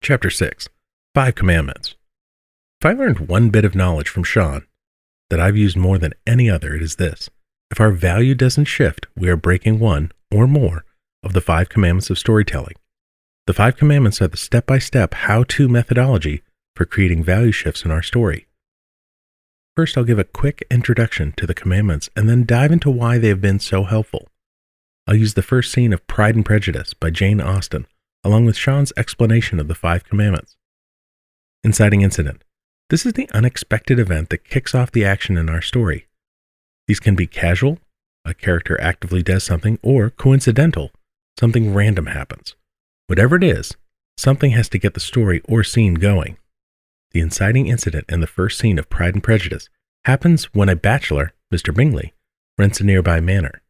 Chapter 6, 5 Commandments. If I learned one bit of knowledge from Shawn that I've used more than any other, it is this. If our value doesn't shift, we are breaking one or more of the 5 commandments of storytelling. The 5 commandments are the step-by-step how-to methodology for creating value shifts in our story. First, I'll give a quick introduction to the commandments and then dive into why they have been so helpful. I'll use the first scene of Pride and Prejudice by Jane Austen, along with Shawn's explanation of the 5 commandments. Inciting Incident. This is the unexpected event that kicks off the action in our story. These can be casual, a character actively does something, or coincidental, something random happens. Whatever it is, something has to get the story or scene going. The inciting incident in the first scene of Pride and Prejudice happens when a bachelor, Mr. Bingley, rents a nearby manor.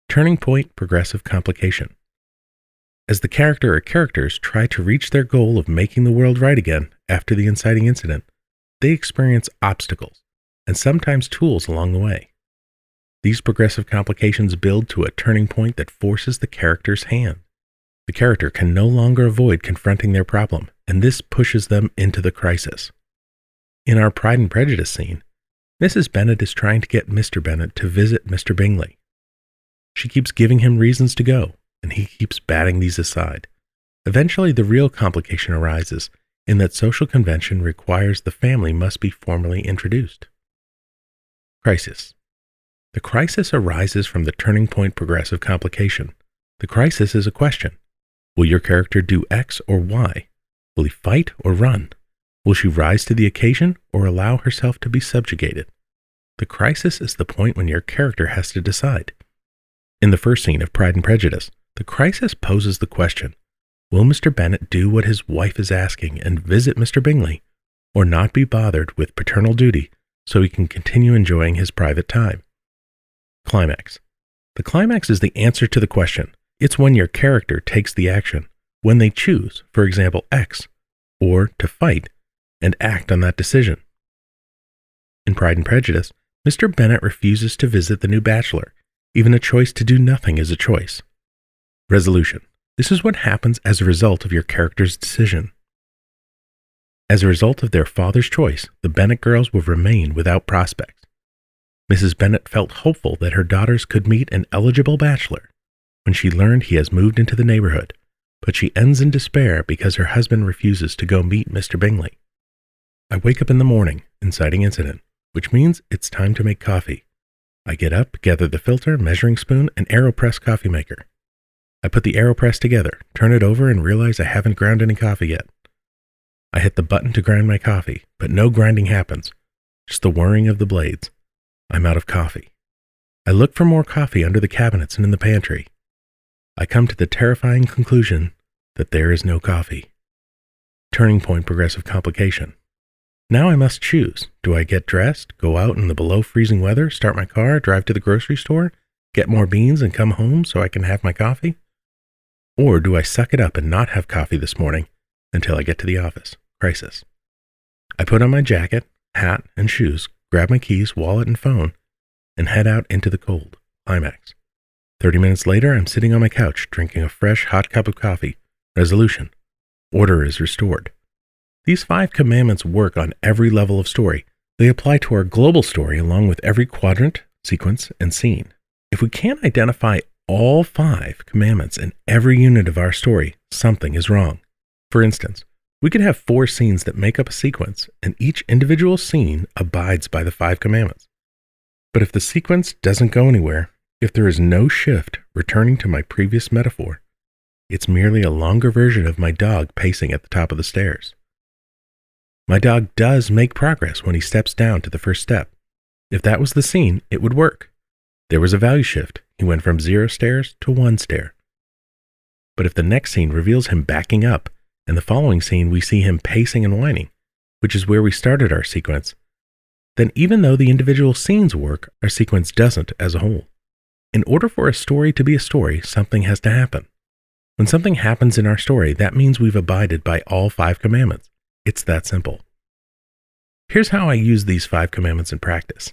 Turning point, progressive complication. As the character or characters try to reach their goal of making the world right again after the inciting incident, they experience obstacles and sometimes tools along the way. These progressive complications build to a turning point that forces the character's hand. The character can no longer avoid confronting their problem, and this pushes them into the crisis. In our Pride and Prejudice scene, Mrs. Bennet is trying to get Mr. Bennet to visit Mr. Bingley. She keeps giving him reasons to go, and he keeps batting these aside. Eventually, the real complication arises in that social convention requires the family must be formally introduced. Crisis. The crisis arises from the turning point progressive complication. The crisis is a question. Will your character do X or Y? Will he fight or run? Will she rise to the occasion or allow herself to be subjugated? The crisis is the point when your character has to decide. In the first scene of Pride and Prejudice, the crisis poses the question, will Mr. Bennet do what his wife is asking and visit Mr. Bingley, or not be bothered with paternal duty so he can continue enjoying his private time? Climax. The climax is the answer to the question. It's when your character takes the action, when they choose, for example, X, or to fight and act on that decision. In Pride and Prejudice, Mr. Bennet refuses to visit the new bachelor. Even a choice to do nothing is a choice. Resolution. This is what happens as a result of your character's decision. As a result of their father's choice, the Bennet girls will remain without prospects. Mrs. Bennet felt hopeful that her daughters could meet an eligible bachelor when she learned he has moved into the neighborhood, but she ends in despair because her husband refuses to go meet Mr. Bingley. I wake up in the morning, inciting incident, which means it's time to make coffee. I get up, gather the filter, measuring spoon, and AeroPress coffee maker. I put the AeroPress together, turn it over, and realize I haven't ground any coffee yet. I hit the button to grind my coffee, but no grinding happens, just the whirring of the blades. I'm out of coffee. I look for more coffee under the cabinets and in the pantry. I come to the terrifying conclusion that there is no coffee. Turning point progressive complication. Now I must choose. Do I get dressed, go out in the below freezing weather, start my car, drive to the grocery store, get more beans and come home so I can have my coffee? Or do I suck it up and not have coffee this morning until I get to the office? Crisis. I put on my jacket, hat, and shoes, grab my keys, wallet, and phone, and head out into the cold. Climax. 30 minutes later, I'm sitting on my couch, drinking a fresh, hot cup of coffee. Resolution. Order is restored. These 5 commandments work on every level of story. They apply to our global story along with every quadrant, sequence, and scene. If we can't identify all 5 commandments in every unit of our story, something is wrong. For instance, we could have 4 scenes that make up a sequence, and each individual scene abides by the 5 commandments. But if the sequence doesn't go anywhere, if there is no shift, returning to my previous metaphor, it's merely a longer version of my dog pacing at the top of the stairs. My dog does make progress when he steps down to the first step. If that was the scene, it would work. There was a value shift. He went from 0 stairs to 1 stair. But if the next scene reveals him backing up, and the following scene we see him pacing and whining, which is where we started our sequence, then even though the individual scenes work, our sequence doesn't as a whole. In order for a story to be a story, something has to happen. When something happens in our story, that means we've abided by all 5 commandments. It's that simple. Here's how I use these 5 commandments in practice.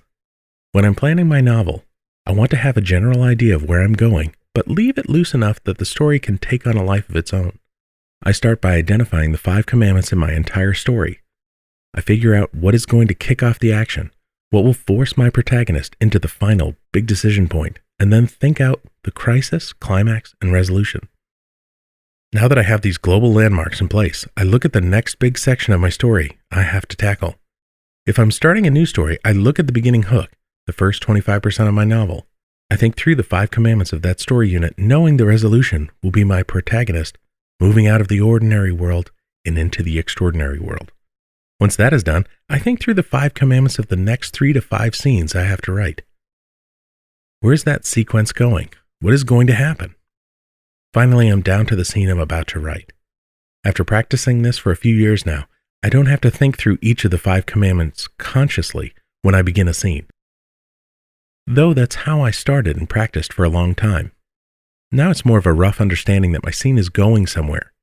When I'm planning my novel, I want to have a general idea of where I'm going, but leave it loose enough that the story can take on a life of its own. I start by identifying the 5 commandments in my entire story. I figure out what is going to kick off the action, what will force my protagonist into the final big decision point, and then think out the crisis, climax, and resolution. Now that I have these global landmarks in place, I look at the next big section of my story I have to tackle. If I'm starting a new story, I look at the beginning hook, the first 25% of my novel. I think through the 5 commandments of that story unit, knowing the resolution will be my protagonist moving out of the ordinary world and into the extraordinary world. Once that is done, I think through the 5 commandments of the next 3 to 5 scenes I have to write. Where is that sequence going? What is going to happen? Finally, I'm down to the scene I'm about to write. After practicing this for a few years now, I don't have to think through each of the 5 commandments consciously when I begin a scene. Though that's how I started and practiced for a long time. Now it's more of a rough understanding that my scene is going somewhere.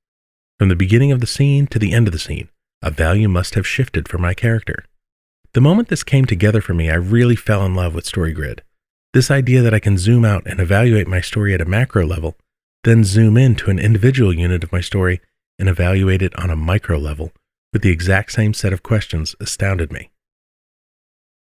From the beginning of the scene to the end of the scene, a value must have shifted for my character. The moment this came together for me, I really fell in love with StoryGrid. This idea that I can zoom out and evaluate my story at a macro level, then zoom into an individual unit of my story and evaluate it on a micro level with the exact same set of questions astounded me.